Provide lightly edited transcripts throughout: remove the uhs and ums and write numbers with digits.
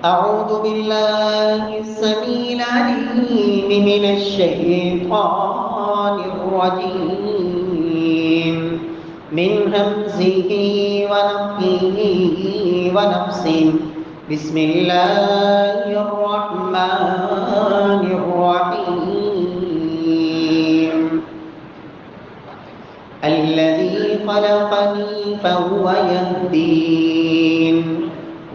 أعوذ بالله السميع العليم من الشيطان الرجيم من همزه ونفخه ونفسه بسم الله الرحمن الرحيم الذي خلقني فهو يهدين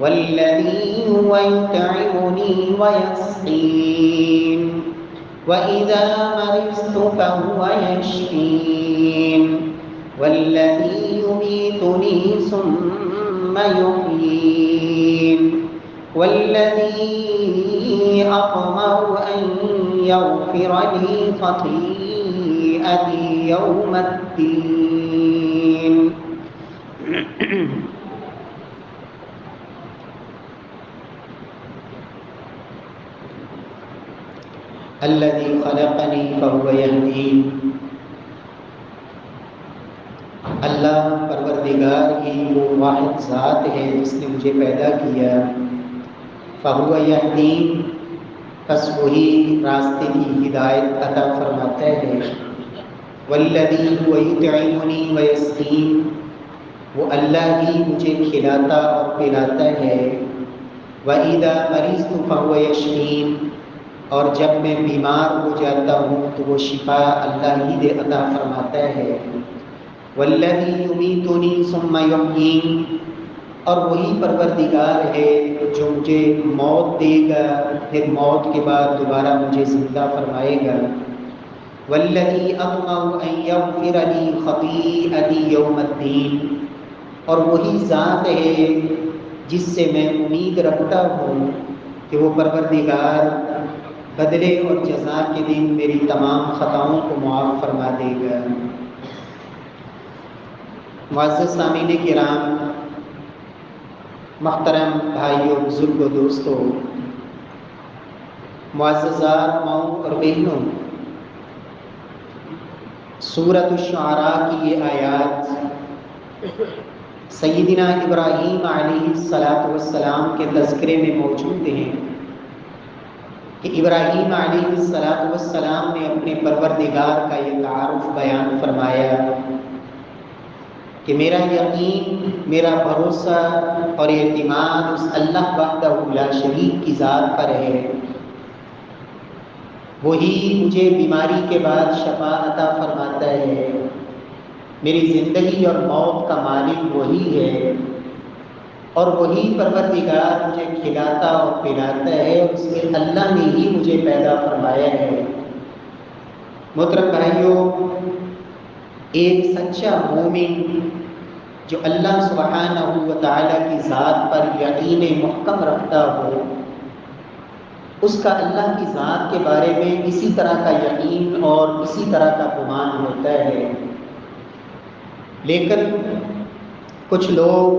والذي هو يطعمني ويسقين وإذا مرضت فهو يشفين والذي يميتني ثم يحيين والذي أطمع أن يغفر لي خطيئتي يوم الدين. الذي خلقني فهو يهدين. اللہ پروردگار ہی وہ واحد ذات ہے جس نے مجھے پیدا کیا. فہو یہدین، پس وہی راستے کی ہدایت عطا فرماتا ہے. والذی هو یطعمنی ویسقین، وہ اللہ ہی مجھے کھلاتا اور پلاتا ہے. وَإِذَا مَرِضْتُ فَهُوَ يَشْفِينِ، اور جب میں بیمار ہو جاتا ہوں تو وہ شفا اللہ ہی دے عطا فرماتا ہے. والذی یمیتنی ثم یحیین، اور وہی پروردگار ہے جو مجھے موت دے گا پھر موت کے بعد دوبارہ مجھے زندہ فرمائے گا. والذی اطمع ان یغفر لی خطیئتی یوم الدین، اور وہی ذات ہے جس سے میں امید رکھتا ہوں کہ وہ پروردگار بدلے اور جزا کے دن میری تمام خطاؤں کو معاف فرما دے گا. معزز سامعین کرام، محترم بھائیوں، بزرگوں، دوستوں، معززات ماؤں اور بہنوں، سورۃ الشعراء کی یہ آیات سیدنا ابراہیم علیہ السلام کے تذکرے میں موجود ہیں کہ ابراہیم علیہ السلام نے اپنے پروردگار کا یہ تعارف بیان فرمایا کہ میرا یقین، میرا بھروسہ اور اعتماد اس اللہ وحدہ لا شریک کی ذات پر ہے. وہی مجھے بیماری کے بعد شفا عطا فرماتا ہے. میری زندگی اور موت کا مالک وہی ہے، اور وہی پروردگار مجھے کھلاتا اور پلاتا ہے، اور اس میں اللہ نے ہی مجھے پیدا فرمایا ہے. محترم بھائیوں، ایک سچا مومن جو اللہ سبحانہ و تعالیٰ کی ذات پر یقین محکم رکھتا ہو، اس کا اللہ کی ذات کے بارے میں اسی طرح کا یقین اور اسی طرح کا گمان ہوتا ہے. لیکن کچھ لوگ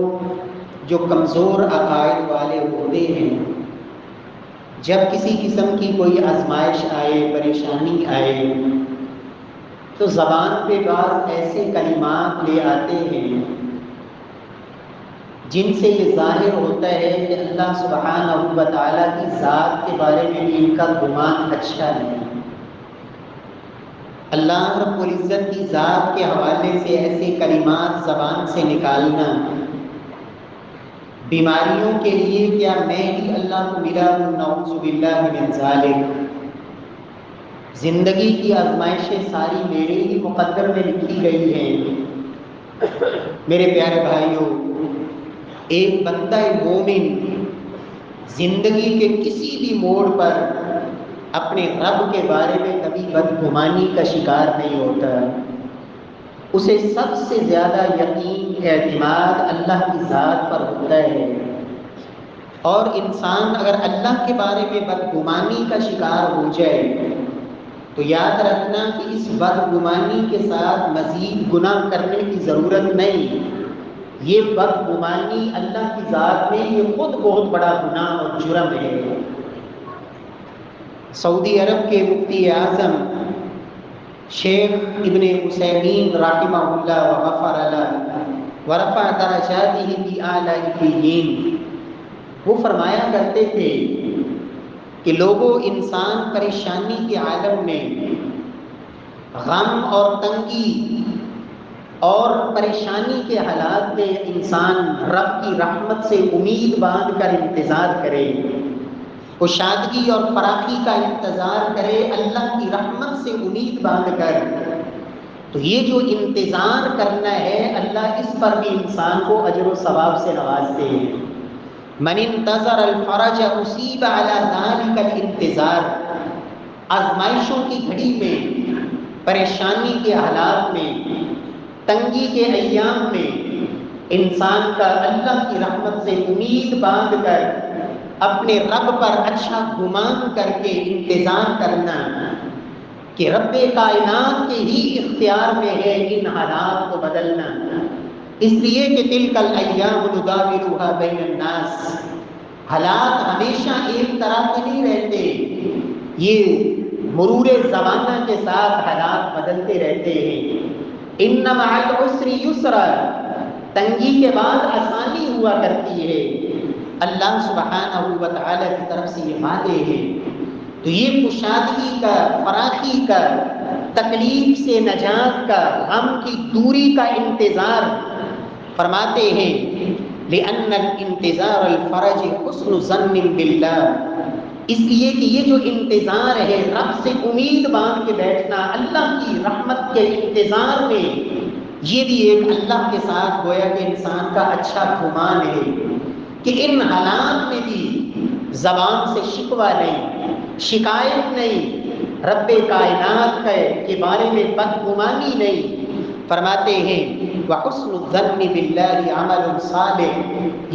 جو کمزور عقائد والے ہوتے ہیں، جب کسی قسم کی کوئی آزمائش آئے، پریشانی آئے، تو زبان پہ بعض ایسے کلمات لے آتے ہیں جن سے یہ ظاہر ہوتا ہے کہ اللہ سبحانہ و تعالیٰ کی ذات کے بارے میں بھی ان کا گمان اچھا نہیں. اللہ رب العزت کی ذات کے حوالے سے ایسے کلمات زبان سے نکالنا، بیماریوں کے لیے کیا میں ہی اللہ کو ملا ہوں، نعوذ باللہ من ذالک، زندگی کی آزمائشیں ساری میرے ہی مقدر میں لکھی گئی ہیں. میرے پیارے بھائیوں، ایک بندہ مومن زندگی کے کسی بھی موڑ پر اپنے رب کے بارے میں کبھی بدگمانی کا شکار نہیں ہوتا. اسے سب سے زیادہ یقین، اعتماد اللہ کی ذات پر ہوتا ہے. اور انسان اگر اللہ کے بارے میں بدگمانی کا شکار ہو جائے تو یاد رکھنا کہ اس بدگمانی کے ساتھ مزید گناہ کرنے کی ضرورت نہیں. یہ بدگمانی اللہ کی ذات میں یہ خود بہت بڑا گناہ اور جرم ہے. سعودی عرب کے مفتی اعظم شیخ ابن عثیمین رحمہ اللہ وغفر لہ ورفع درجاتہ فی اعلی علیین وہ فرمایا کرتے تھے کہ لوگوں، انسان پریشانی کے عالم میں غم اور تنگی اور پریشانی کے حالات میں انسان رب کی رحمت سے امید باندھ کر انتظار کرے، کشادگی اور فراخی کا انتظار کرے اللہ کی رحمت سے امید باندھ کر، تو یہ جو انتظار کرنا ہے اللہ اس پر بھی انسان کو اجر و ثواب سے نوازتے ہیں۔ من انتظر الفرج اصیب علی ذلک الانتظار، آزمائشوں کی گھڑی میں، پریشانی کے حالات میں، تنگی کے ایام میں انسان کا اللہ کی رحمت سے امید باندھ کر اپنے رب پر اچھا گمان کر کے انتظار کرنا کہ رب کائنات کے ہی اختیار میں ہے ان حالات کو بدلنا، اس لیے کہ تلک الایام نداولها بین الناس، حالات ہمیشہ ایک طرح کے نہیں رہتے، یہ مرور زمانہ کے ساتھ حالات بدلتے رہتے ہیں۔ ان مع العسر یسرا، تنگی کے بعد آسانی ہوا کرتی ہے، اللہ سبحانہ و تعالی کی طرف سے یہ وعدے ہیں۔ تو یہ کشادگی کا، فراخی کا، تکلیف سے نجات کا، غم کی دوری کا انتظار فرماتے ہیں لأن الانتظار الفرج حسن ظن باللہ، اس لیے کہ یہ جو انتظار ہے رب سے امید باندھ کے بیٹھنا اللہ کی رحمت کے انتظار میں، یہ بھی ایک اللہ کے ساتھ گویا کہ انسان کا اچھا گمان ہے کہ ان حالات میں بھی زبان سے شکوہ نہیں، شکایت نہیں، رب کائنات کے بارے میں بدگمانی نہیں۔ فرماتے ہیں وَحُسْنُ الظَّنِّ بِاللَّهِ عَمَلٌ صَالِحٌ،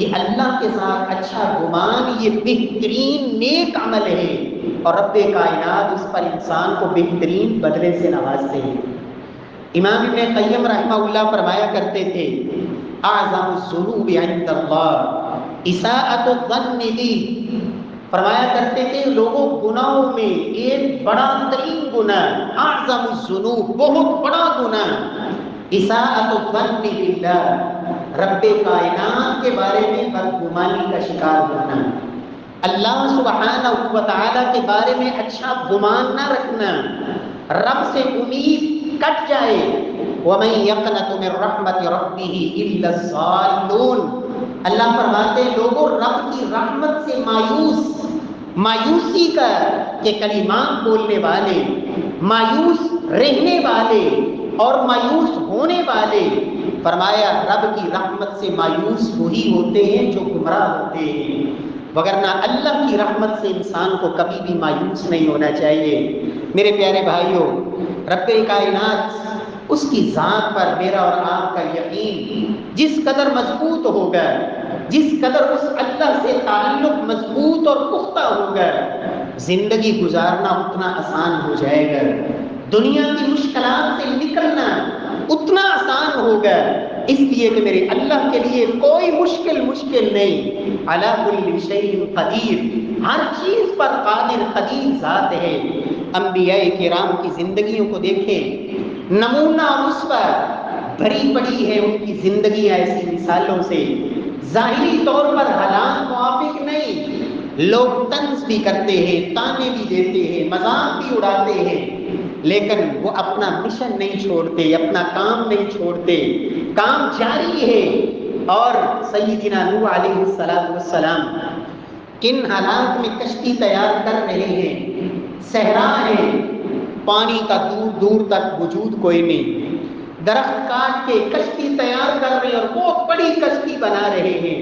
یہ اللہ کے ساتھ اچھا گمان یہ بہترین نیک عمل ہے، اور رب کائنات اس پر انسان کو بہترین بدلے سے نوازتے ہیں۔ امام ابن قیم رحمہ اللہ فرمایا کرتے تھے اعظم الذنوب عند اللہ اساءۃ الظن بی، فرمایا کرتے تھے لوگوں گناہوں میں ایک بڑا ترین گناہ، اعظم الذنوب بہت بڑا گناہ، اساءۃ الظن باللہ، رب کائنات کے بارے میں بدگمانی کا شکار ہونا، اللہ سبحانہ و تعالی کے بارے میں اچھا گمان نہ رکھنا، رب سے امید کٹ جائے۔ وَمَن يَقْنَطُ مِن رَحْمَةِ رَبِّهِ إِلَّا الضَّالُّونَ، اللہ فرماتے ہیں لوگوں رب کی رحمت سے مایوسی کا کہ کلمات بولنے والے، مایوس رہنے والے اور مایوس ہونے والے، فرمایا رب کی رحمت سے مایوس وہی ہوتے ہیں جو گمراہ ہوتے ہیں، وگرنہ اللہ کی رحمت سے انسان کو کبھی بھی مایوس نہیں ہونا چاہیے۔ میرے پیارے بھائیوں، رب کائنات اس کی ذات پر میرا اور آپ کا یقین جس قدر مضبوط ہوگا، جس قدر اس اللہ سے تعلق مضبوط اور پختہ ہوگا، زندگی گزارنا اتنا آسان ہو جائے گا، دنیا کی مشکلات سے نکلنا اتنا آسان ہوگا، اس لیے کہ میرے اللہ کے لیے کوئی مشکل نہیں، علی کل شیء قدیر، ہر چیز پر قادر قدیر ذات ہے۔ انبیاء کرام کی زندگیوں کو دیکھیں، نمونہ اس پر بھری پڑی ہے ان کی زندگیاں ایسی مثالوں سے، ظاہری طور پر حالات موافق نہیں، لوگ طنز بھی کرتے ہیں، تانے بھی دیتے ہیں، مذاق بھی اڑاتے ہیں، لیکن وہ اپنا مشن نہیں چھوڑتے، اپنا کام نہیں چھوڑتے، کام جاری ہے۔ اور سیدنا نوح علیہ السلام کن حالات میں کشتی تیار کر رہے ہیں، صحرا ہے، پانی کا دور دور تک وجود کوئی نہیں، درخت کاٹ کے کشتی تیار کر رہے اور بہت بڑی کشتی بنا رہے ہیں،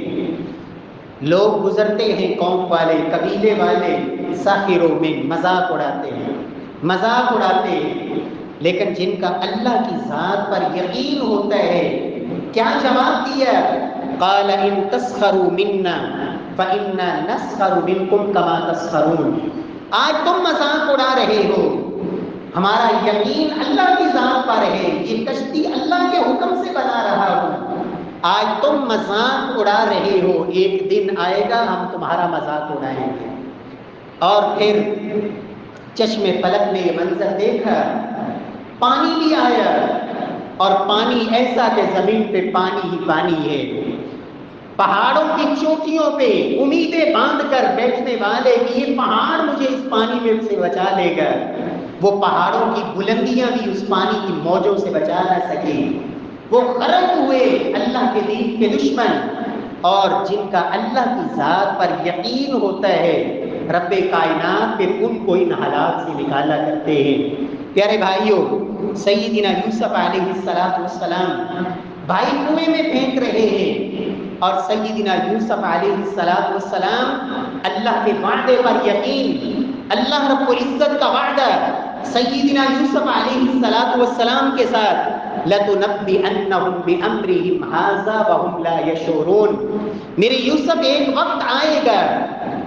لوگ گزرتے ہیں، قوم والے، قبیلے والے، ساخروں میں مذاق اڑاتے ہیں، لیکن جن کا اللہ کی ذات پر یقین ہوتا ہے کیا جواب دیا؟ قال ان تسخروا منا فإنا نسخر منکم کما تسخرون، آج تم مذاق اڑا رہے ہو، ہمارا یقین اللہ کی ذات پر ہے، یہ کشتی اللہ کے حکم سے بنا رہا ہوں، آج تم مذاق اڑا رہے ہو، ایک دن آئے گا ہم تمہارا مذاق اڑائیں گے۔ اور پھر چشم فلک نے یہ منظر دیکھا، پانی بھی آیا، اور پانی ایسا کہ زمین پہ پانی ہی پانی ہے، پہاڑوں کی چوٹیوں پہ امیدیں باندھ کر بیٹھنے والے کہ یہ پہاڑ مجھے اس پانی میں سے بچا لے گا، وہ پہاڑوں کی بلندیاں بھی اس پانی کی موجوں سے بچا نہ سکے۔ وہ غرق ہوئے اللہ کے دین کے دشمن، اور جن کا اللہ کی ذات پر یقین ہوتا ہے رب کائنات پھر ان کو ان حالات سے نکالا کرتے ہیں۔ پیارے بھائیوں، سیدنا یوسف علیہ السلام بھائی کنویں میں پھینک رہے ہیں، اور سیدنا یوسف علیہ السلام اللہ کے وعدے پر یقین، اللہ رب العزت کا وعدہ سیدنا یوسف علیہ السلام کے ساتھ لَتُنَبِّئَنَّهُمْ بِأَمْرِهِمْ هَٰذَا وَهُمْ لَا يَشْعُرُونَ، میرے یوسف ایک وقت آئے گا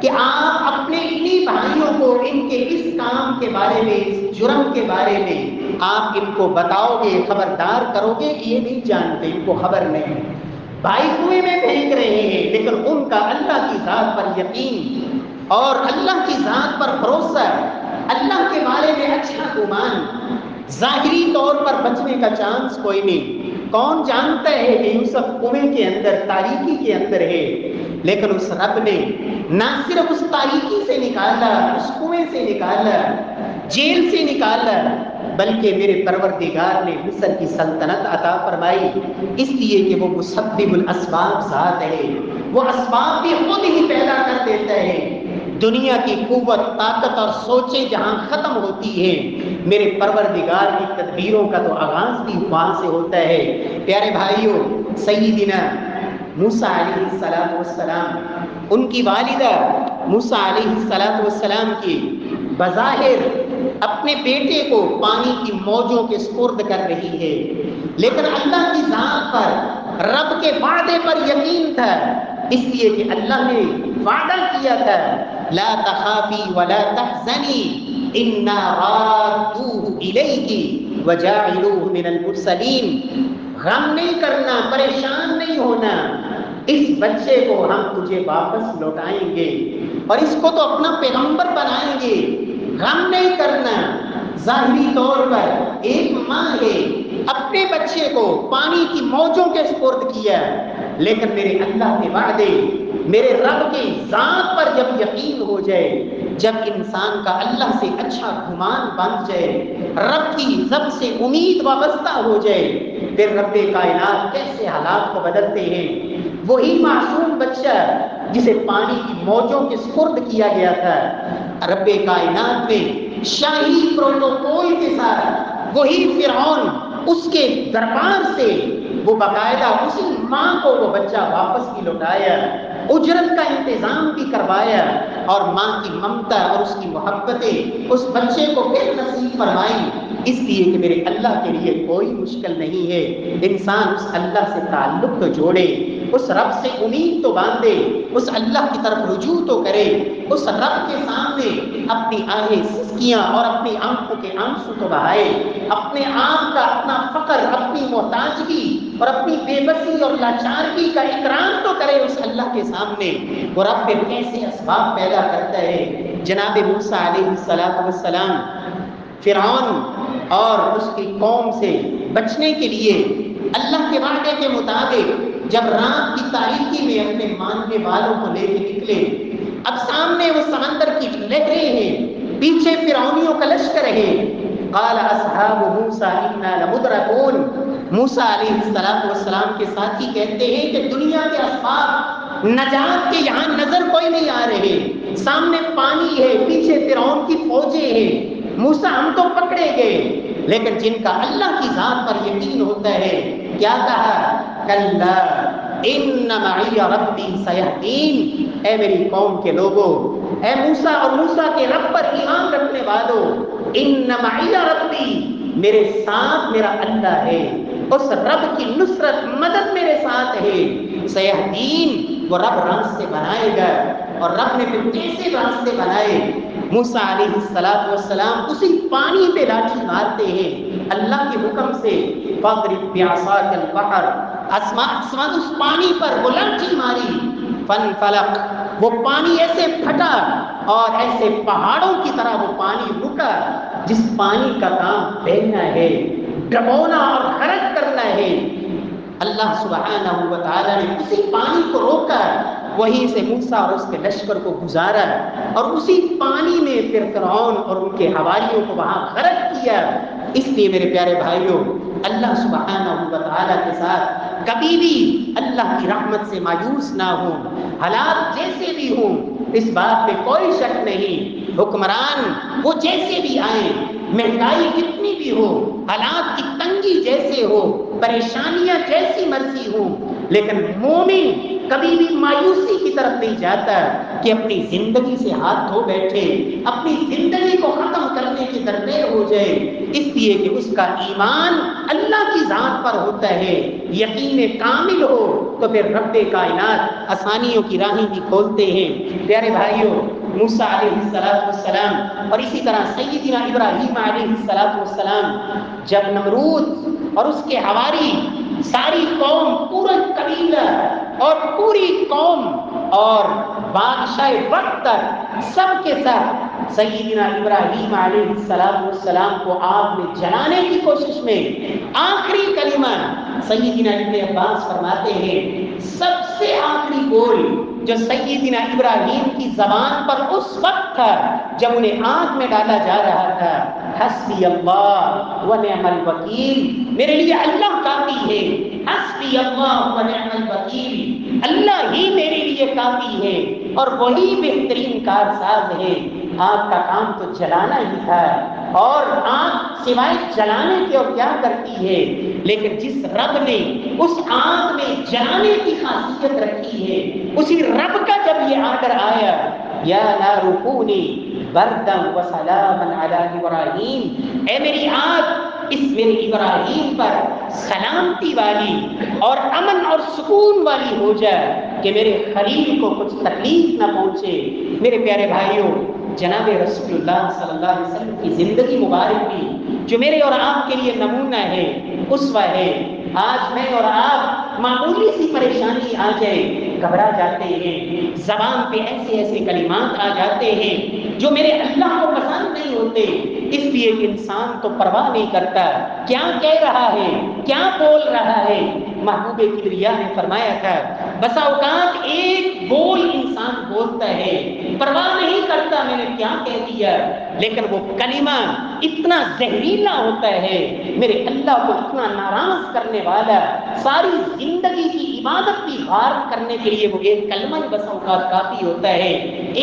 کہ آپ اپنے انہی بھائیوں کو ان کے اس کام کے بارے میں، اس جرم کے بارے میں آپ ان کو بتاؤ گے، خبردار کرو گے کہ یہ نہیں جانتے، ان کو خبر نہیں۔ بھائی کنویں میں پھینک رہے ہیں لیکن ان کا اللہ کی ذات پر یقین اور اللہ کی ذات پر بھروسہ، اللہ کے بارے میں اچھا گمان، ظاہری طور پر بچنے کا چانس کوئی نہیں۔ کون جانتا ہے کہ یوسف کنویں کے اندر، تاریکی کے اندر ہے، لیکن اس رب نے نہ صرف اس تاریکی سے نکالا، اس کنویں سے نکالا، جیل سے نکالا، بلکہ میرے پروردگار نے مصر کی سلطنت عطا فرمائی، اس لیے کہ وہ مسبب الاسباب ذات ہے، وہ اسباب بھی خود ہی پیدا کر دیتا ہے۔ دنیا کی قوت، طاقت اور سوچیں جہاں ختم ہوتی ہیں، میرے پروردگار کی تدبیروں کا تو آغاز بھی وہاں سے ہوتا ہے۔ پیارے بھائیوں، سیدنا موسیٰ علیہ السلام، ان کی والدہ موسیٰ علیہ السلام کی بظاہر اپنے بیٹے کو پانی کی موجوں کے سپرد کر رہی ہے، لیکن اللہ کی ذات پر، رب کے وعدے پر یقین تھا، اس لیے کہ اللہ نے وعدہ کیا تھا لا تخافی ولا تحزنی انا رادوہ الیکی وجاعلوہ من المرسلین، غم نہیں کرنا، پریشان نہیں ہونا، اس بچے کو ہم تجھے واپس لوٹائیں گے اور اس کو تو اپنا پیغمبر بنائیں گے، غم نہیں کرنا۔ ظاہری طور پر ایک ماں ہے، اپنے بچے کو پانی کی موجوں کے سپرد کیا، لیکن میرے اللہ کے وعدے، میرے رب کی ذات پر جب یقین ہو جائے، جب انسان کا اللہ سے اچھا گمان بن جائے، رب کی ذات سے امید وابستہ ہو جائے، پھر رب کائنات کیسے حالات کو بدلتے ہیں۔ وہی معصوم بچہ جسے پانی کی موجوں کے سپرد کیا گیا تھا، رب کائنات میں شاہی پروٹوکول کے ساتھ وہی فرعون اس کے دربار سے وہ باقاعدہ اسی ماں کو وہ بچہ واپس بھی لوٹایا، اجرت کا انتظام بھی کروایا، اور ماں کی ممتا اور اس کی محبتیں اس بچے کو پھر نصیب فرمائی، اس لیے کہ میرے اللہ کے لیے کوئی مشکل نہیں ہے۔ انسان اس اللہ سے تعلق تو جوڑے، اس رب سے امید تو باندھے، اس اللہ کی طرف رجوع تو کرے، اس رب کے سامنے اپنی آہیں سسکیاں اور اپنی آنکھوں کے آنسو تو بہائے، اپنے آپ کا، اپنا فقر، اپنی محتاجگی اور اپنی بے بسی اور لاچارگی کا اقرار تو کرے اس اللہ کے سامنے۔ وہ رب پھر کیسے اسباب پیدا کرتا ہے۔ جناب موسیٰ علیہ السلام فرعون اور اس کی قوم سے بچنے کے لیے اللہ کے وعدے کے مطابق جب رات کی تاریکی میں اپنے ماننے والوں کو لے کے نکلے، اب سامنے وہ سمندر کی لہریں ہیں، پیچھے فرعونیوں کا لشکر ہے۔ قال اصحاب موسیٰ انا لمدرکون، موسیٰ علیہ السلام کے ساتھی کہتے ہیں کہ دنیا کے اسباب نجات کے یہاں نظر کوئی نہیں آ رہے، سامنے پانی ہے، پیچھے فرعون کی فوجیں ہیں، موسیٰ ہم تو پکڑے گئے، لیکن جن کا اللہ کی ذات پر یقین ہوتا ہے کیا کہا؟ کلا ان معی ربی سیہدین، اے میری قوم کے لوگوں، اے موسیٰ اور موسیٰ کے رب پر ایمان رکھنے والوں، ان معی ربی، میرے ساتھ میرا اللہ ہے، اس رب کی نصرت مدد میرے ساتھ ہے، سیہدین، وہ رب راستے بنائے گا۔ اور رب نے پھر کیسے راستے بنائے؟ موسیٰ علیہ السلام اسی پانی پہ لاٹھی مارتے ہیں اللہ کے حکم سے، فاضرب بعصاک البحر، آسمان اس پانی پر وہ لاٹھی ماری، فانفلق، وہ پانی ایسے پھٹا اور ایسے پہاڑوں کی طرح وہ پانی رکا، جس پانی کا کام بہنا ہے، ڈبونا اور غرق کرنا ہے، اللہ سبحانہ و تعالیٰ نے اسی پانی کو روکا، وہیں سے موسیٰ اور اس کے لشکر کو گزارا، اور اسی پانی میں پھر فرعون اور ان کے حواریوں کو وہاں غرق کیا۔ اس لیے میرے پیارے بھائیوں، اللہ سبحانہ و تعالیٰ کے ساتھ کبھی بھی اللہ کی رحمت سے مایوس نہ ہوں، حالات جیسے بھی ہوں، اس بات پہ کوئی شک نہیں۔ حکمران وہ جیسے بھی آئیں، مہنگائی کتنی بھی ہو، حالات کی تنگی جیسے ہو، پریشانیاں جیسی مرضی ہوں، لیکن مومن کبھی بھی مایوسی کی طرف نہیں جاتا کہ اپنی زندگی سے ہاتھ دھو بیٹھے، اپنی زندگی کو ختم کرنے کے درپے ہو جائے، اس لیے کہ اس کا ایمان اللہ کی ذات پر ہوتا ہے، یقین کامل ہو تو پھر رب کائنات آسانیوں کی راہیں بھی کھولتے ہیں۔ پیارے بھائیوں، موسیٰ علیہ السلام اور اسی طرح سیدنا ابراہیم علیہ السلام، جب نمرود اور اس کے حواری، ساری قوم، پورا قبیلہ اور پوری قوم اور بادشاہ وقت تک سب کے ساتھ سیدنا ابراہیم علیہ السلام کو آگ میں جلانے کی کوشش میں، آخری کلمہ سیدنا ابن عباس فرماتے ہیں، سب سے آخری بول جو سیدنا ابراہیم کی زبان پر اس وقت تھا جب انہیں آگ میں ڈالا جا رہا تھا، حسبی اللہ و نعم الوکیل، میرے لیے اللہ کافی ہے، حسبی اللہ و نعم الوکیل، اللہ ہی میرے لیے کافی ہے اور وہی بہترین کارساز ہے۔ آگ کا کام تو جلانا ہی تھا، اور آگ سوائے جلانے کے اور کیا کرتی ہے، لیکن جس رب نے اس آگ میں جلانے کی خاصیت رکھی ہے، اسی رب کا جب یہ آرڈر آیا، یا نار کونی بردم و سلاما علی ابراہیم، اے میری آگ اس میرے ابراہیم پر سلامتی والی اور امن اور سکون والی ہو جائے کہ میرے خلیل کو کچھ تکلیف نہ پہنچے۔ میرے پیارے بھائیوں، جناب رسول اللہ صلی اللہ علیہ وسلم کی زندگی مبارک بھی جو میرے اور آپ کے لیے نمونہ ہے، اسوہ ہے۔ آج میں اور آپ معمولی سی پریشانی آ جائے گھبرا جاتے ہیں، زبان پہ ایسے ایسے کلمات آ جاتے ہیں جو میرے اللہ کو پسند نہیں ہوتے، اس لیے انسان تو پرواہ نہیں کرتا کیا کہہ رہا ہے، کیا بول رہا ہے۔ محبوب کبریا نے فرمایا تھا، بسا اوقات ایک بول انسان بولتا ہے، پرواہ نہیں کرتا میں نے کیا کہہ دیا، لیکن وہ کلمہ اتنا زہریلا ہوتا ہے، میرے اللہ کو اتنا ناراض کرنے والا، ساری زندگی کی عبادت بھی غارت کرنے کے لیے وہ ایک کلمہ بسا اوقات کافی ہوتا ہے۔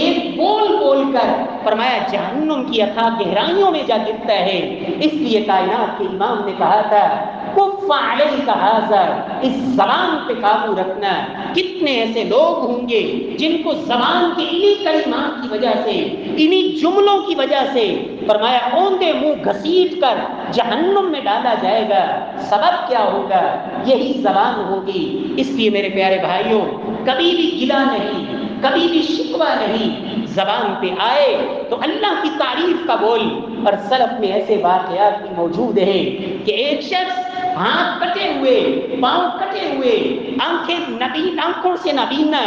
ایک بول بول کر فرمایا جہنم کی اتھاہ گہرائیوں میں جا گرتا ہے۔ اس لیے کائنات کے امام نے کہا تھا، کف علیک ھذا، اس زبان پہ قابو رکھنا۔ کتنے ایسے لوگ ہوں گے جن کو زبان کے انہی کلمات کی وجہ سے، انہی جملوں کی وجہ سے فرمایا اوندے منہ گھسیٹ کر جہنم میں ڈالا جائے گا۔ سبب کیا ہوگا؟ یہی زبان ہوگی۔ اس لیے میرے پیارے بھائیوں، کبھی بھی گلہ نہیں، کبھی بھی شکوہ نہیں، زبان پہ آئے تو اللہ کی تعریف کا بول۔ اور سلف میں ایسے واقعات بھی موجود ہیں کہ ایک شخص ہاتھ کٹے ہوئے، پاؤں کٹے ہوئے، آنکھوں سے نابینا،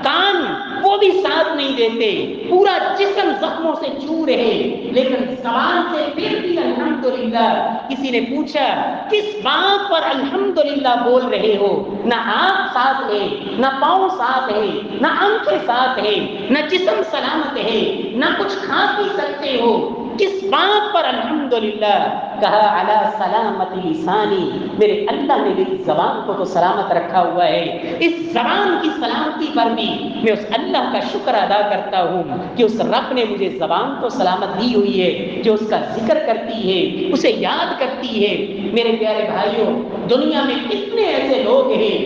کان وہ بھی ساتھ نہیں دیتے، پورا جسم زخموں سے چور ہے، لیکن زبان سے پھر بھی الحمدللہ۔ کسی نے پوچھا کس بات پر الحمدللہ بول رہے ہو؟ نہ ہاتھ ساتھ ہے، نہ پاؤں ساتھ ہے، نہ آنکھیں ساتھ ہے، نہ جسم سلامت ہے، نہ کچھ کھا پی سکتے ہو، کس بات پر الحمدللہ؟ کہا علی سلامت لسانی، میرے اللہ نے میری زبان کو تو سلامت رکھا ہوا ہے، اس زبان کی سلامتی پر بھی میں اس اللہ کا شکر ادا کرتا ہوں کہ اس رب نے مجھے زبان کو سلامت دی ہوئی ہے، جو اس کا ذکر کرتی ہے، اسے یاد کرتی ہے۔ میرے پیارے بھائیوں، دنیا میں کتنے ایسے لوگ ہیں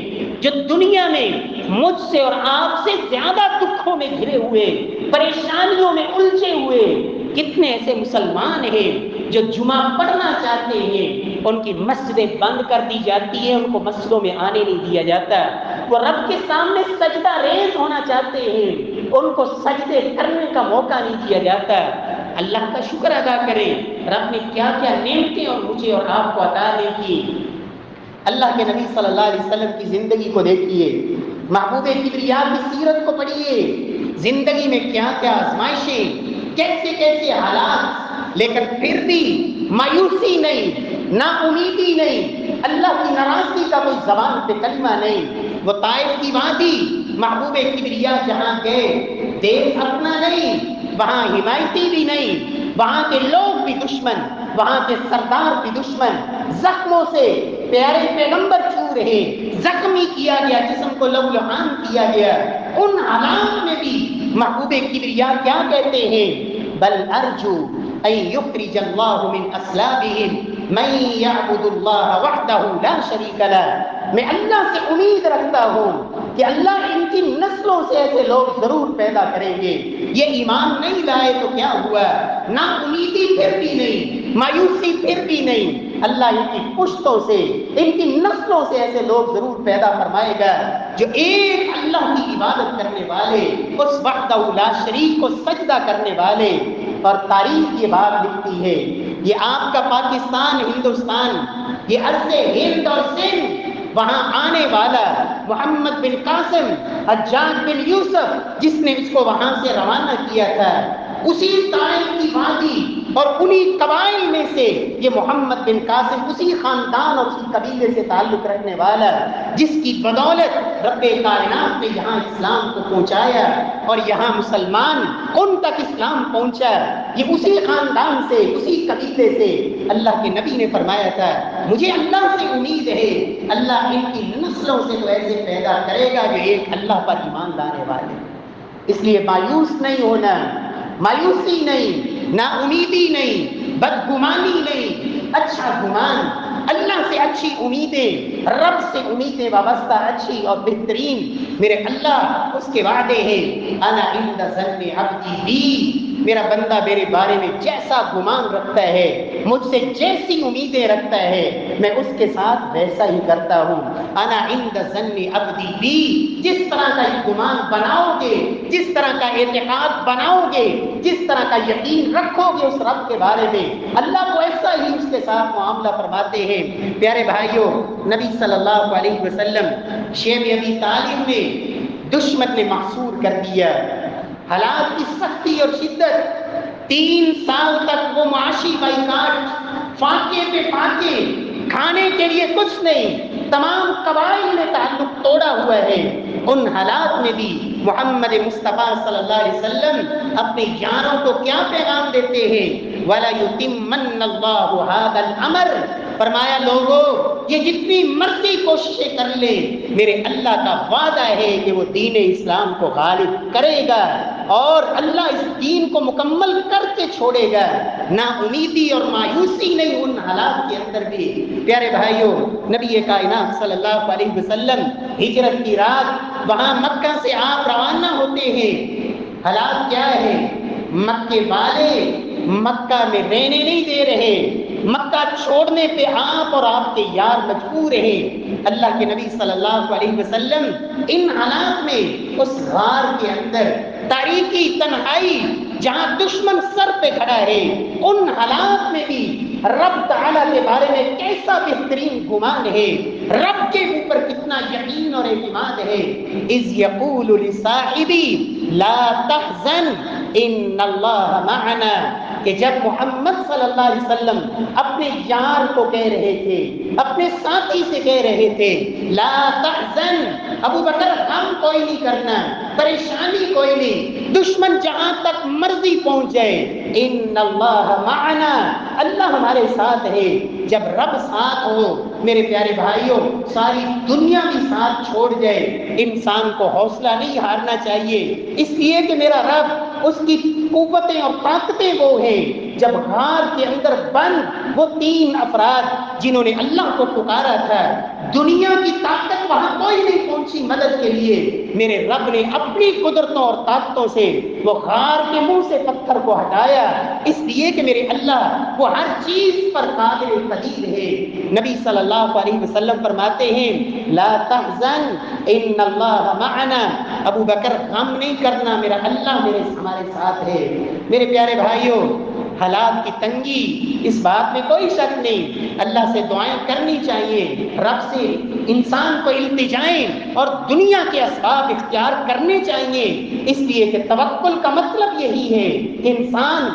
جو دنیا میں مجھ سے اور آپ سے زیادہ دکھوں میں گھرے ہوئے، پریشانیوں میں الجھے ہوئے، کتنے ایسے مسلمان ہیں جو جمعہ پڑھنا چاہتے ہیں، ان کی مسجدیں بند کر دی جاتی ہیں، ان کو مسجدوں میں آنے نہیں دیا جاتا۔ وہ رب کے سامنے سجدہ ریز ہونا چاہتے ہیں، ان کو سجدے کرنے کا موقع نہیں دیا جاتا۔ اللہ کا شکر ادا کریں، رب نے کیا کیا نعمتیں اور مجھے اور آپ کو عطا نہیں کی۔ اللہ کے نبی صلی اللہ علیہ وسلم کی زندگی کو دیکھیے، محبوب کبریا کی سیرت کو پڑھیے، زندگی میں کیا کیا آزمائشیں، کیسے کیسے حالات، لیکن پھر بھی مایوسی نہیں، نا امیدی نہیں، اللہ کی ناراضگی کا کوئی زبان پہ کلمہ نہیں۔ وہ طائف کی وادی، محبوب کبریا جہاں گئے، دیش اپنا نہیں، وہاں حمایتی بھی نہیں، وہاں کے لوگ بھی دشمن، وہاں کے سردار بھی دشمن، زخموں سے پیارے پیغمبر چھو رہے، زخمی کیا گیا، جسم کو لہولہان کیا گیا۔ ان حالات میں بھی محبوب کبریا کیا کہتے ہیں؟ بل ارجو ان یخرج اللہ من اصلابہم من یعبد اللہ وحدہ لا شریک لہ۔ میں اللہ سے امید رکھتا ہوں کہ اللہ ان کی نسلوں سے ایسے لوگ ضرور پیدا کریں گے۔ یہ ایمان نہیں لائے تو کیا ہوا؟ نا امیدی پھر بھی نہیں، مایوسی پھر بھی نہیں، اللہ ان کی پشتوں سے، ان کی نسلوں سے ایسے لوگ ضرور پیدا فرمائے گا جو ایک اللہ کی عبادت کرنے والے، اس وحدہ لا شریک کو سجدہ کرنے والے۔ اور تاریخ یہ بات لکھتی ہے، یہ آپ کا پاکستان، ہندوستان، یہ عرض ہند اور سندھ، وہاں آنے والا محمد بن قاسم، حجاج بن یوسف جس نے اس کو وہاں سے روانہ کیا تھا، اسی طائف کی وادی اور انہی قبائل میں سے یہ محمد بن قاسم، اسی خاندان اور اسی قبیلے سے تعلق رکھنے والا، جس کی بدولت رب کائنات نے یہاں اسلام کو پہنچایا اور یہاں مسلمان ان تک اسلام پہنچا، یہ اسی خاندان سے، اسی قبیلے سے۔ اللہ کے نبی نے فرمایا تھا مجھے اللہ سے امید ہے اللہ ان کی نسلوں سے تو ایسے پیدا کرے گا جو ایک اللہ پر ایمان لانے والے۔ اس لیے مایوس نہیں ہونا، مایوسی نہیں، نا امیدی نہیں، بدگمانی نہیں، اچھا گمان، اللہ سے اچھی امیدیں، رب سے امیدیں وابستہ اچھی اور بہترین۔ میرے اللہ اس کے وعدے ہیں، انا عند ظن عبدی بی، میرا بندہ میرے بارے میں جیسا گمان رکھتا ہے، مجھ سے جیسی امیدیں رکھتا ہے، میں اس کے ساتھ ویسا ہی کرتا ہوں۔ انا عند ظن عبدی بی، جس طرح کا گمان بناؤ گے، جس طرح کا اعتقاد بناؤ گے، جس طرح کا یقین رکھو گے اس رب کے بارے میں، اللہ کو ایسا ہی اس کے ساتھ معاملہ فرماتے ہیں۔ پیارے بھائیوں، نبی صلی اللہ علیہ وسلم شیب ابی طالب نے دشمن نے محصور کر دیا، حالات کی سختی اور شدت، 3 سال تک وہ معاشی بائیکاٹ، فاقے پہ فاقے، کھانے کے لیے کچھ نہیں، تمام قبائل نے تعلق توڑا ہوا ہے۔ ان حالات میں بھی محمد مصطفیٰ صلی اللہ علیہ وسلم اپنے یاروں کو کیا پیغام دیتے ہیں؟ وَلَيُتِمَّنَّ اللَّهُ هَذَا الْأَمْرَ، فرمایا لوگوں یہ جتنی مرضی کوششیں کر لے، میرے اللہ کا وعدہ ہے کہ وہ دین اسلام کو غالب کرے گا اور اللہ اس دین کو مکمل کر کے چھوڑے گا۔ نا امیدی اور مایوسی نہیں ان حالات کے اندر بھی۔ پیارے بھائیوں، نبی کائنات صلی اللہ علیہ وسلم ہجرت کی رات وہاں مکہ سے آپ روانہ ہوتے ہیں، حالات کیا ہے؟ مکے والے مکہ میں رہنے نہیں دے رہے، مکہ چھوڑنے پہ آپ اور آپ کے یار مجبور ہیں۔ اللہ کے نبی صلی اللہ علیہ وسلم ان حالات میں اس غار کے اندر، تاریکی تنہائی جہاں دشمن سر پہ کھڑا ہے، ان حالات میں بھی رب تعالیٰ کے بارے میں کیسا بہترین گمان ہے، رب کے اوپر کتنا یقین اور اعتماد ہے۔ اذ یقول لصاحبی لا تحزن ان اللہ معنا، کہ جب محمد صلی اللہ علیہ وسلم اپنے یار کو کہہ رہے تھے، اپنے ساتھی سے کہہ رہے تھے لا تحزن، ابو بکر غم کوئی نہیں کرنا، پریشانی کوئی نہیں، دشمن جہاں تک مرضی پہنچ جائے، ان اللہ معنا، اللہ ہمارے ساتھ ہے۔ جب رب ساتھ ہو میرے پیارے بھائیوں، ساری دنیا بھی ساتھ چھوڑ جائے، انسان کو حوصلہ نہیں ہارنا چاہیے، اس لیے کہ میرا رب، اس کی قوتیں اور طاقتیں وہ ہیں۔ جب غار کے اندر بند وہ 3 افراد جنہوں نے اللہ کو پکارا تھا، دنیا کی طاقت وہاں کوئی نہیں پہنچی مدد کے لیے، میرے رب نے اپنی قدرتوں اور طاقتوں سے وہ غار کے منہ سے پتھر کو ہٹایا، اس لیے کہ میرے اللہ وہ ہر چیز پر قادر قدیر ہے۔ نبی صلی اللہ علیہ وسلم فرماتے ہیں لا تحزن ان اللہ معنا، ابو بکر غم نہیں کرنا، میرا اللہ ہمارے ساتھ ہے۔ میرے پیارے بھائیوں، حالات کی تنگی، اس بات میں کوئی شک نہیں، اللہ سے دعائیں کرنی چاہیے، رب سے انسان کو التجائیں اور دنیا کے اسباب اختیار کرنے چاہیے، اس لیے کہ توکل کا مطلب یہی ہے کہ انسان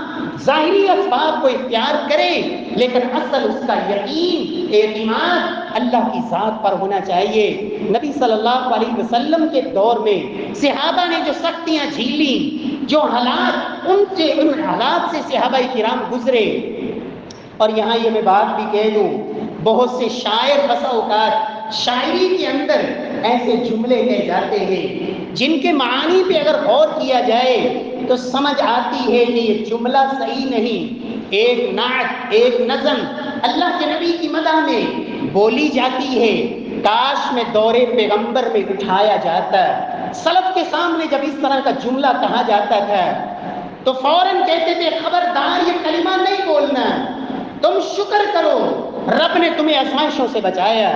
ظاہری اسباب کو اختیار کرے لیکن اصل اس کا یقین اعتماد اللہ کی ذات پر ہونا چاہیے۔ نبی صلی اللہ علیہ وسلم کے دور میں صحابہ نے جو سختیاں جھیلی، جو حالات ان حالات سے صحابہ کرام گزرے، اور یہاں یہ میں بات بھی کہہ دوں، بہت سے شاعر بسا اوقات شاعری کے اندر ایسے جملے کہہ جاتے ہیں جن کے معانی پہ اگر غور کیا جائے تو سمجھ آتی ہے کہ یہ جملہ صحیح نہیں۔ ایک نعت، ایک نظم اللہ کے نبی کی مدح میں بولی جاتی ہے، کاش میں دور پیغمبر میں اٹھایا جاتا۔ سلف کے سامنے جب اس طرح کا جملہ کہا جاتا تھا تو فوراً کہتے تھے خبردار یہ کلمہ نہیں بولنا، تم شکر کرو رب نے تمہیں آزمائشوں سے بچایا،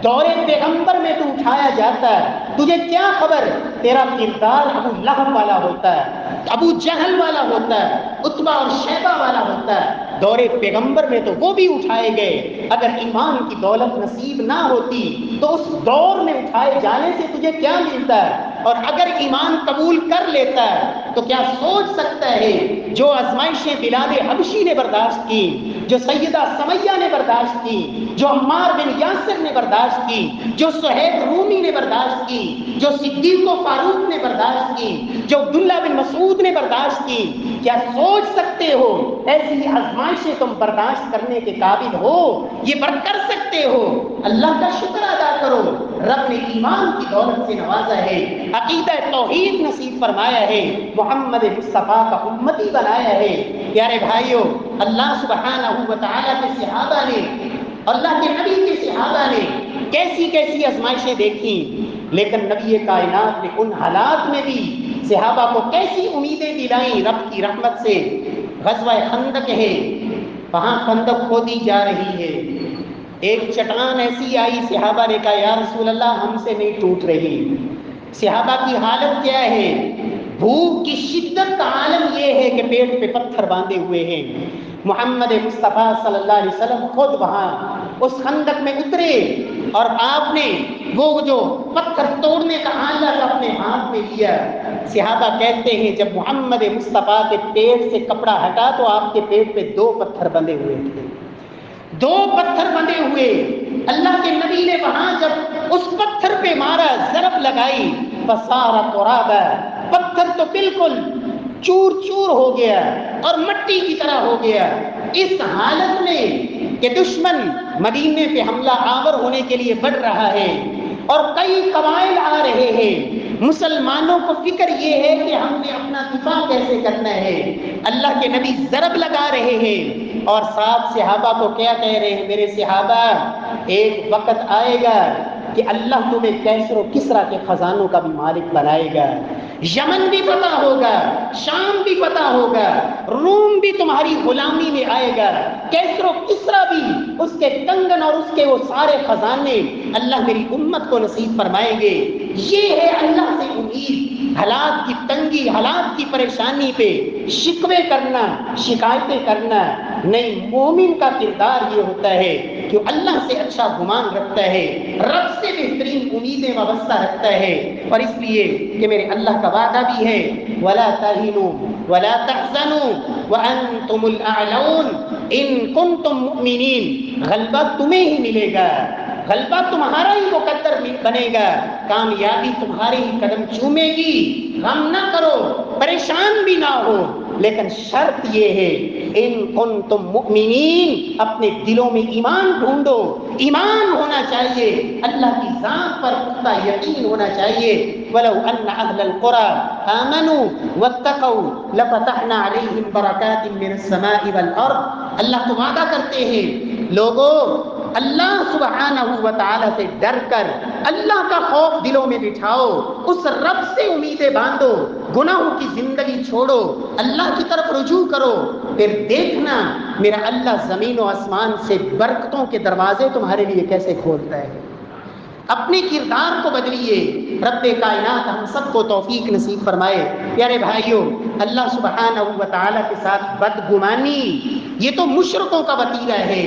دور پیغمبر میں تو اٹھایا جاتا ہے، تجھے کیا خبر تیرا کردار ابو لہب والا ہوتا ہے، ابو جہل والا ہوتا ہے، عتبہ اور شیبہ والا ہوتا ہے، دور پیغمبر میں تو وہ بھی اٹھائے گئے۔ اگر ایمان کی دولت نصیب نہ ہوتی تو اس دور میں اٹھائے جانے سے تجھے کیا ملتا ہے، اور اگر ایمان قبول کر لیتا ہے تو کیا سوچ سکتا ہے جو آزمائشیں بلال حبشی نے برداشت کی، جو سیدہ سمیہ نے برداشت کی، جو عمار بن یاسر نے برداشت کی، جو صہیب رومی نے برداشت کی، جو صدیق و فاروق نے برداشت کی، جو عبداللہ بن مسعود نے برداشت کی، کیا سوچ سکتے ہو ایسی آزمائشیں تم برداشت کرنے کے قابل ہو؟ یہ کر سکتے ہو؟ اللہ کا شکر ادا کرو، رب نے ایمان کی دولت سے نوازا ہے، عقیدہ توحید نصیب فرمایا ہے، محمد مصطفیٰ کا امتی بنایا ہے۔ پیارے بھائیوں، اللہ سبحانہ و تعالیٰ کے صحابہ نے، اللہ کے نبی کے صحابہ نے کیسی کیسی آزمائشیں دیکھی، لیکن نبی کائنات نے ان حالات میں بھی صحابہ کو کیسی امیدیں دلائیں رب کی رحمت سے۔ غزوہ خندق ہے، وہاں خندق کھودی جا رہی ہے، ایک چٹان ایسی آئی، صحابہ نے کہا یا رسول اللہ ہم سے نہیں ٹوٹ رہی۔ صحابہ کی حالت کیا ہے؟ بھوک کی شدت کا عالم یہ ہے کہ پیٹ پہ پتھر باندھے ہوئے ہیں۔ محمد مصطفیٰ صلی اللہ علیہ وسلم خود وہاں اس خندق میں اترے اور آپ نے وہ جو پتھر توڑنے کا آلہ اپنے ہاتھ میں لیا۔ صحابہ کہتے ہیں جب محمد مصطفیٰ کے پیٹ سے کپڑا ہٹا تو آپ کے پیٹ پہ 2 پتھر بندھے ہوئے تھے، 2 پتھر بندھے ہوئے۔ اللہ کے نبی نے وہاں جب اس پتھر پہ مارا، ضرب لگائی، فصار ترابا، پتھر تو بالکل چور چور ہو گیا اور مٹی کی طرح ہو گیا۔ اس حالت میں کہ دشمن مدینے پہ حملہ آور ہونے کے لیے بڑھ رہا ہے اور کئی قبائل آ رہے ہیں، مسلمانوں کو فکر یہ ہے کہ ہم نے اپنا دفاع کیسے کرنا ہے۔ اللہ کے نبی ضرب لگا رہے ہیں اور ساتھ صحابہ کو کیا کہہ رہے ہیں؟ میرے صحابہ، ایک وقت آئے گا کہ اللہ تمہیں کیسر و کسرا کے خزانوں کا بھی مالک بنائے گا، یمن بھی فتح ہوگا، شام بھی فتح ہوگا، روم بھی تمہاری غلامی میں آئے گا، کیسر و کسرا بھی، اس کے کنگن اور اس کے وہ سارے خزانے اللہ میری امت کو نصیب فرمائیں گے۔ یہ ہے اللہ سے امید۔ حالات کی تنگی، حالات کی پریشانی پہ شکوے کرنا، شکایتیں کرنا نہیں۔ مومن کا کردار یہ ہوتا ہے کہ اللہ سے اچھا گمان رکھتا ہے، رب سے بہترین امیدیں وابستہ رکھتا ہے، اور اس لیے کہ میرے اللہ کا وعدہ بھی ہے وَلَا تَهِنُوا وَلَا تَحْزَنُوا وَأَنْتُمُ الْأَعْلَوْنَ إِن كُنتُم مُؤْمِنِينَ۔ غلبہ تمہیں ہی ملے گا، غلبہ تمہارا ہی مقدر بنے گا، کامیابی تمہارے ہی قدم چومے گی۔ غم نہ کرو، پریشان بھی نہ ہو، لیکن شرط یہ ہے ان کنتم مؤمنین، اپنے دلوں میں ایمان ڈھونڈو، ایمان ہونا چاہیے، اللہ کی ذات پر پختہ یقین ہونا چاہیے۔ وَلَوْ أَنَّ أَهْلَ الْقُرَىٰ آمَنُوا وَاتَّقَوْا لَفَتَحْنَا عَلَيْهِمْ بَرَكَاتٍ مِّنَ السَّمَاءِ وَالْأَرْضِ۔ اللہ تو وعدہ کرتے ہیں، لوگوں اللہ سبحانہ و تعالیٰ سے ڈر کر اللہ کا خوف دلوں میں بٹھاؤ، اس رب سے امیدیں باندھو، گناہوں کی زندگی چھوڑو، اللہ کی طرف رجوع کرو، پھر دیکھنا میرا اللہ زمین و آسمان سے برکتوں کے دروازے تمہارے لیے کیسے کھولتا ہے۔ اپنے کردار کو بدلیے، رب کائنات ہم سب کو توفیق نصیب فرمائے۔ پیارے بھائیوں، اللہ سبحانہ و تعالیٰ کے ساتھ بدگمانی یہ تو مشرکوں کا وتیرہ ہے،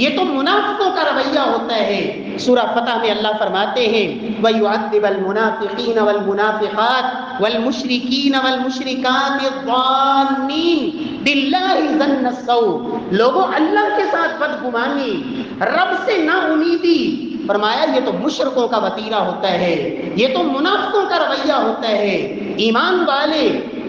یہ تو منافقوں کا رویہ ہوتا ہے۔ سورہ فتح میں اللہ فرماتے ہیں وَيُعَذِّبَ الْمُنَافِقِينَ وَالْمُنَافِقَاتِ وَالْمُشْرِكِينَ وَالْمُشْرِكَاتِ الظَّانِّينَ بِاللَّهِ ظَنَّ السَّوْءِ، لوگوں اللہ کے ساتھ بدگمانی، رب سے نا امیدی، فرمایا یہ تو مشرکوں کا وتیرہ ہوتا ہے، یہ تو منافقوں کا رویہ ہوتا ہے۔ ایمان والے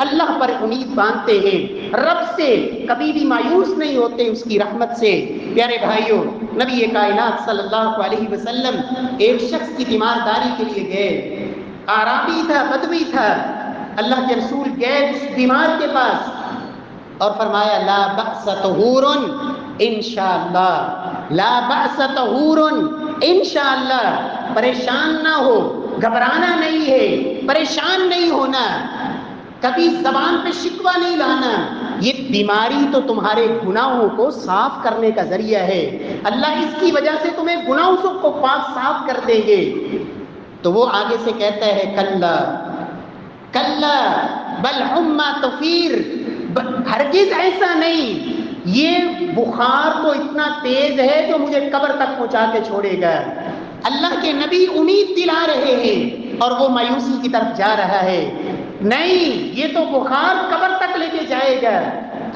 اللہ پر امید باندھتے ہیں، رب سے کبھی بھی مایوس نہیں ہوتے اس کی رحمت سے۔ پیارے بھائیوں، نبی کائنات صلی اللہ علیہ وسلم ایک شخص کی تیمارداری کے لیے گئے، آرابی تھا، بدوی تھا، اللہ کے رسول گئے اس بیمار کے پاس اور فرمایا لا بأس طہور انشاءاللہ، لا بأس طہور انشاءاللہ، پریشان نہ ہو، گھبرانا نہیں ہے، پریشان نہیں ہونا، کبھی زبان پہ شکوہ نہیں لانا، یہ بیماری تو تمہارے گناہوں کو صاف کرنے کا ذریعہ ہے، اللہ اس کی وجہ سے تمہیں گناہوں کو پاک صاف کر دیں گے۔ تو وہ آگے سے کہتا ہے کلا کلا بل حما تفیر، ہرگز ایسا نہیں، یہ بخار تو اتنا تیز ہے جو مجھے قبر تک پہنچا کے چھوڑے گا۔ اللہ کے نبی امید دلا رہے ہیں اور وہ مایوسی کی طرف جا رہا ہے، نہیں یہ تو بخار قبر تک لے کے جائے گا۔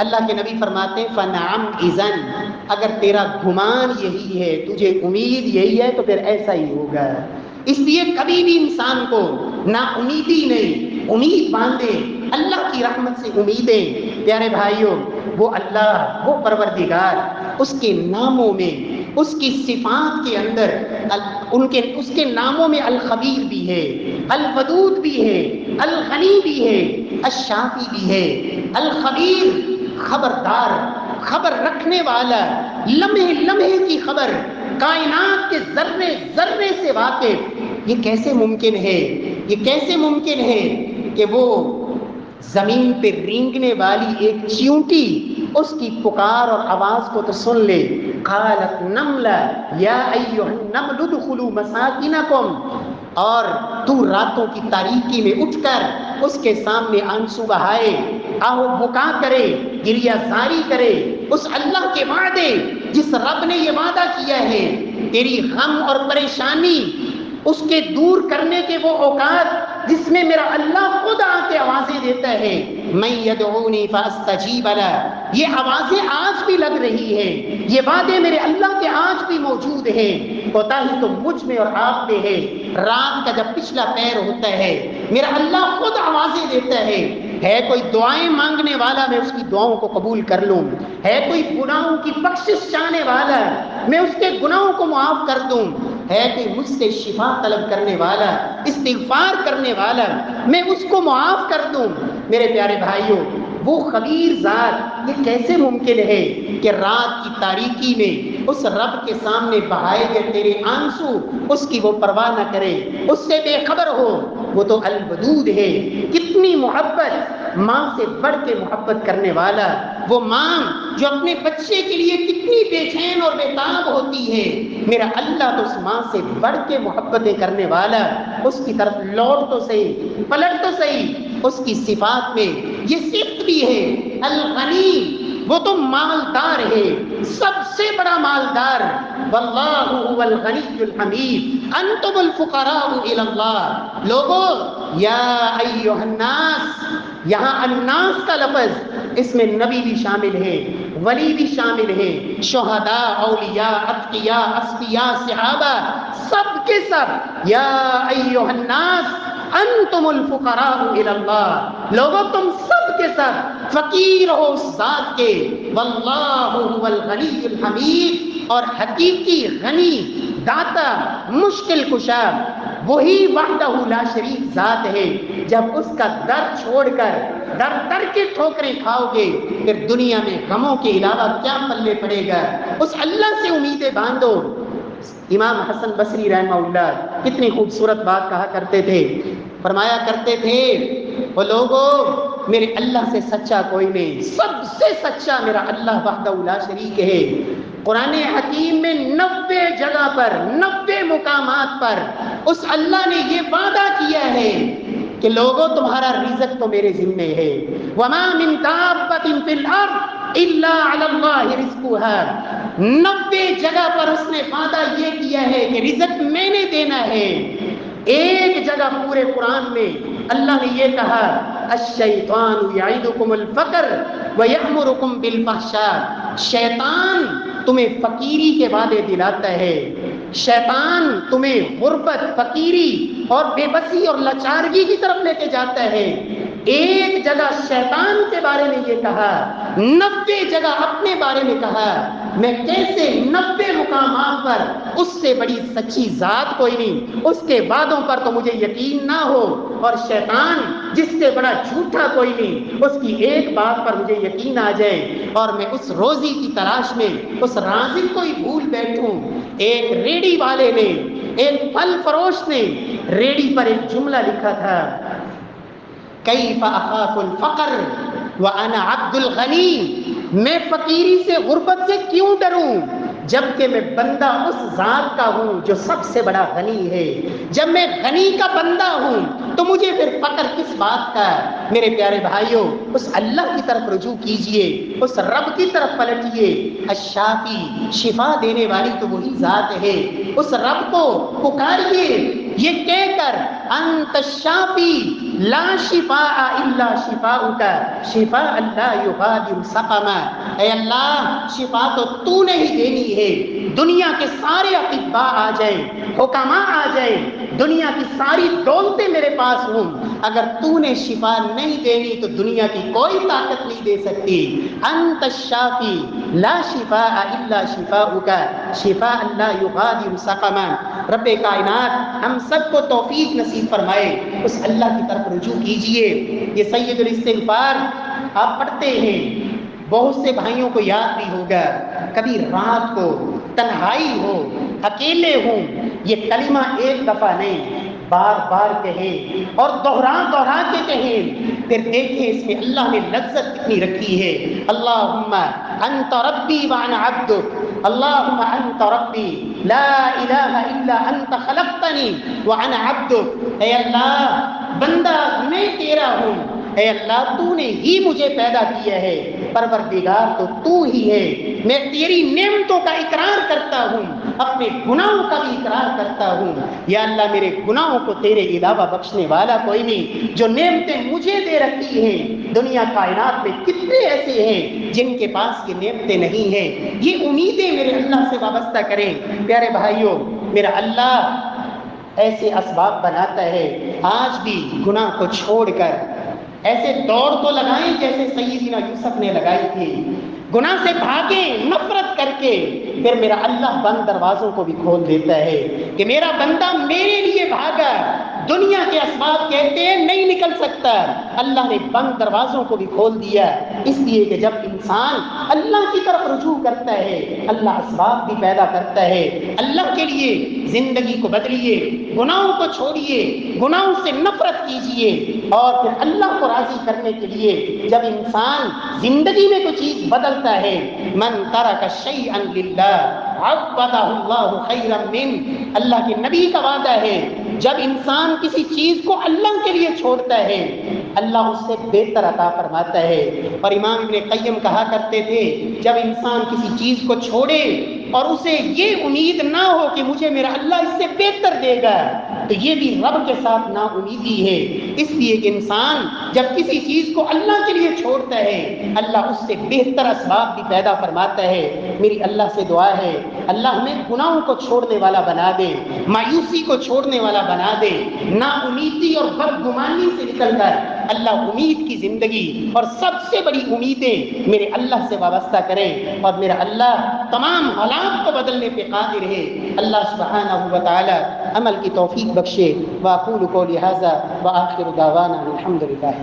اللہ کے نبی فرماتے ہیں فنعم اذن، اگر تیرا گمان یہی ہے، تجھے امید یہی ہے تو پھر ایسا ہی ہوگا۔ اس لیے کبھی بھی انسان کو نا امیدی نہیں، امید باندھے، اللہ کی رحمت سے امیدیں۔ پیارے بھائیوں، وہ اللہ، وہ پروردگار، اس کے ناموں میں، اس کی صفات کے اندر اس کے ناموں میں الخبیر بھی ہے، الودود بھی ہے، الغنی بھی ہے، الشافی بھی ہے۔ الخبیر خبردار، خبر رکھنے والا، لمحے لمحے کی خبر، کائنات کے ذرے ذرے سے واقف۔ یہ کیسے ممکن ہے، یہ کیسے ممکن ہے کہ وہ زمین پہ رینگنے والی ایک چیونٹی اس کی پکار اور آواز کو تو سن لے۔ قالت نملہ یا ایھا النمل ادخلوا مساکنکم، اور تو راتوں کی تاریکی میں اٹھ کر اس کے سامنے آنسو بہائے، آہو بکا کرے، گریہ زاری کرے اس اللہ کے وعدے، جس رب نے یہ وعدہ کیا ہے تیری غم اور پریشانی اس کے دور کرنے کے وہ اوقات جس میں میرا اللہ خود آ کے آوازیں دیتا ہے، من یدعونی فاستجیب لہ، یہ آوازیں آج بھی لگ رہی ہیں، یہ وعدے میرے اللہ کے آج بھی موجود ہیں۔ کوتاہی تو مجھ میں اور آپ میں ہے، رات کا جب پچھلا پیر ہوتا ہے میرا اللہ خود آوازیں دیتا ہے کوئی دعائیں مانگنے والا میں اس کی دعاؤں کو قبول کر لوں، ہے کوئی گناہوں کی بخشش چاہنے والا میں اس کے گناہوں کو معاف کر دوں، ہے کوئی مجھ سے شفا طلب کرنے والا، استغفار کرنے والا میں اس کو معاف کر دوں۔ میرے پیارے بھائیوں، وہ خبیر ذات، یہ کیسے ممکن ہے کہ رات کی تاریکی میں اس رب کے سامنے بہائے گئے تیرے آنسو اس کی وہ پرواہ نہ کرے، اس سے بے خبر ہو؟ وہ تو الودود ہے، کتنی محبت، ماں سے بڑھ کے محبت کرنے والا، وہ ماں جو اپنے بچے کے لیے کتنی بے چین اور بےتاب ہوتی ہے، میرا اللہ تو اس ماں سے بڑھ کے محبتیں کرنے والا، اس کی طرف لوٹ تو صحیح، پلٹ تو صحیح۔ اس کی صفات میں یہ صفت بھی ہے الغنی، وہ تو مالدار ہے، سب سے بڑا مالدار۔ واللہ هو الغنی الحمید انتم الفقراء الی اللہ۔ لوگو یا ایھا الناس، یہاں الناس کا لفظ اس میں نبی بھی شامل ہے، ولی بھی شامل ہے، شہداء، اولیاء، اتقیاء، اصفیاء، صحابہ، سب کے سب یا ایھا الناس انتم الفقراء الی اللہ، لوگوں تم سب کے سب فقیر ہو اس ذات کے، واللہ هو الغنی الحمید، اور حقیقی غنی، داتا، مشکل کشا وہی وحدہ لا شریک ذات ہے۔ جب اس کا در چھوڑ کر در در کے ٹھوکریں کھاؤ گے پھر دنیا میں غموں کے علاوہ کیا پلے پڑے گا؟ اس اللہ سے امیدیں باندھو۔ امام حسن بصری رحمہ اللہ کتنی خوبصورت بات کہا کرتے تھے، فرمایا کرتے تھے وہ لوگوں میرے اللہ سے سچا کوئی نہیں، سب سے سچا میرا اللہ وحدہ لا شریک ہے۔ قرآن حکیم میں 90 جگہ پر، 90 مقامات پر اس اللہ نے یہ وعدہ کیا ہے کہ لوگوں تمہارا رزق تو میرے ذمے ہے، وما من دابۃ فی الارض الا علی اللہ رزقها، 90 جگہ پر اس نے وعدہ یہ کیا ہے کہ رزق میں نے دینا ہے۔ ایک جگہ پورے قرآن میں اللہ نے یہ کہا الشیطان یعدکم الفقر ویأمرکم بالفحشاء، شیطان تمہیں فقیری کے وعدے دلاتا ہے، شیطان تمہیں غربت، فقیری اور بے بسی اور لاچارگی کی طرف لے کے جاتا ہے۔ ایک جگہ شیطان کے بارے میں یہ کہا، 90 جگہ اپنے بارے میں کہا۔ میں کیسے 90 مقامات پر اس سے بڑی سچی ذات کوئی نہیں، اس کے وعدوں پر تو مجھے یقین نہ ہو، اور شیطان جس سے بڑا جھوٹا کوئی نہیں، اس کی ایک بات پر مجھے یقین آ جائے اور میں اس روزی کی تلاش میں اس رازق کو ہی بھول بیٹھوں۔ ایک ریڑھی والے نے، ایک پھل فروش نے ریڑھی پر ایک جملہ لکھا تھا، کیف اخاف الفقر وانا عبد الغنی، میں فقیری سے، غربت سے کیوں ڈروں جبکہ میں بندہ اس ذات کا ہوں جو سب سے بڑا غنی ہے۔ جب میں غنی کا بندہ ہوں تو مجھے پھر فقر کس بات کا؟ میرے پیارے بھائیوں، اس اللہ کی طرف رجوع کیجئے، اس رب کی طرف پلٹیے۔ الشافی، شفا دینے والی تو وہی ذات ہے، اس رب کو پکاریے یہ کہہ کر انت الشافی لا شفاء الا شفاؤک شفاء لا یغادر سقما، اے اللہ شفا تو نہیں دینی ہے، دنیا کے سارے اطباء آ جائیں، حکماء آ جائیں، دنیا کی ساری دولتیں میرے پاس ہوں، اگر تو نے شفا نہیں دینی تو دنیا کی کوئی طاقت نہیں دے سکتی۔ انت الشافی لا شفاء الا شفاؤک شفاء لا یغادر سقما۔ رب کائنات ہم سب کو توفیق نصیب فرمائے، اس اللہ کی طرف رجوع کیجئے۔ یہ سید الاستغفار آپ پڑھتے ہیں، بہت سے بھائیوں کو یاد بھی ہوگا، کبھی رات کو تنہائی ہو، اکیلے ہوں، یہ کلمہ ایک دفعہ نہیں بار بار کہیں اور دوہرا کے کہیں، پھر دیکھیں اس میں اللہ نے لذت کتنی رکھی ہے۔ اللہم انت ربی وانا عبدک، اللہم انت ربی لا الہ الا انت خلقتنی وانا عبدک، اے اللہ بندہ میں تیرا ہوں، اے اللہ تو نے ہی مجھے پیدا کیا ہے، پروردگار تو ہی ہے، میں تیری نعمتوں کا اقرار کرتا ہوں، اپنے گناہوں کا بھی اقرار کرتا ہوں، یا اللہ میرے گناہوں کو تیرے علاوہ بخشنے والا کوئی نہیں، جو نعمتیں مجھے دے رکھی ہیں، دنیا کائنات میں کتنے ایسے ہیں جن کے پاس یہ نعمتیں نہیں ہیں، یہ امیدیں میرے اللہ سے وابستہ کریں۔ پیارے بھائیوں، میرا اللہ ایسے اسباب بناتا ہے، آج بھی گناہ کو چھوڑ کر ایسے دوڑ تو لگائیں جیسے سیدنا یوسف نے لگائی تھی، گناہ سے بھاگیں نفرت کر کے، پھر میرا اللہ بند دروازوں کو بھی کھول دیتا ہے کہ میرا بندہ میرے لیے بھاگا، دنیا کے اسباب کہتے ہیں نہیں نکل سکتا، اللہ نے بند دروازوں کو بھی کھول دیا، اس لیے کہ جب انسان اللہ کی طرف رجوع کرتا ہے اللہ اسباب بھی پیدا کرتا ہے۔ اللہ کے لیے زندگی کو بدلیے، گناہوں کو چھوڑیے، گناہوں سے نفرت کیجیے، اور پھر اللہ کو راضی کرنے کے لیے جب انسان زندگی میں کوئی چیز بدلتا ہے، من ترک شیئا للہ عوضہ اللہ خیرا من، اللہ کے نبی کا وعدہ ہے جب انسان کسی چیز کو اللہ کے لیے چھوڑتا ہے اللہ اس سے بہتر عطا فرماتا ہے۔ اور امام ابن قیم کہا کرتے تھے جب انسان کسی چیز کو چھوڑے اور اسے یہ امید نہ ہو کہ مجھے میرا اللہ اس سے بہتر دے گا تو یہ بھی رب کے ساتھ نا امیدی ہے، اس لیے کہ انسان جب کسی چیز کو اللہ کے لیے چھوڑتا ہے اللہ اس سے بہتر اسباب بھی پیدا فرماتا ہے۔ میری اللہ سے دعا ہے اللہ ہمیں گناہوں کو چھوڑنے والا بنا دے، مایوسی کو چھوڑنے والا بنا دے، نا امیدی اور بدگمانی سے نکل کر اللہ امید کی زندگی اور سب سے بڑی امیدیں میرے اللہ سے وابستہ کرے، اور میرا اللہ تمام حالات کو بدلنے پہ قادر ہے۔ اللہ سبحانہ و تعالی عمل کی توفیق بخشے۔ واقول قولی ھذا وآخر دعوانا الحمد للہ۔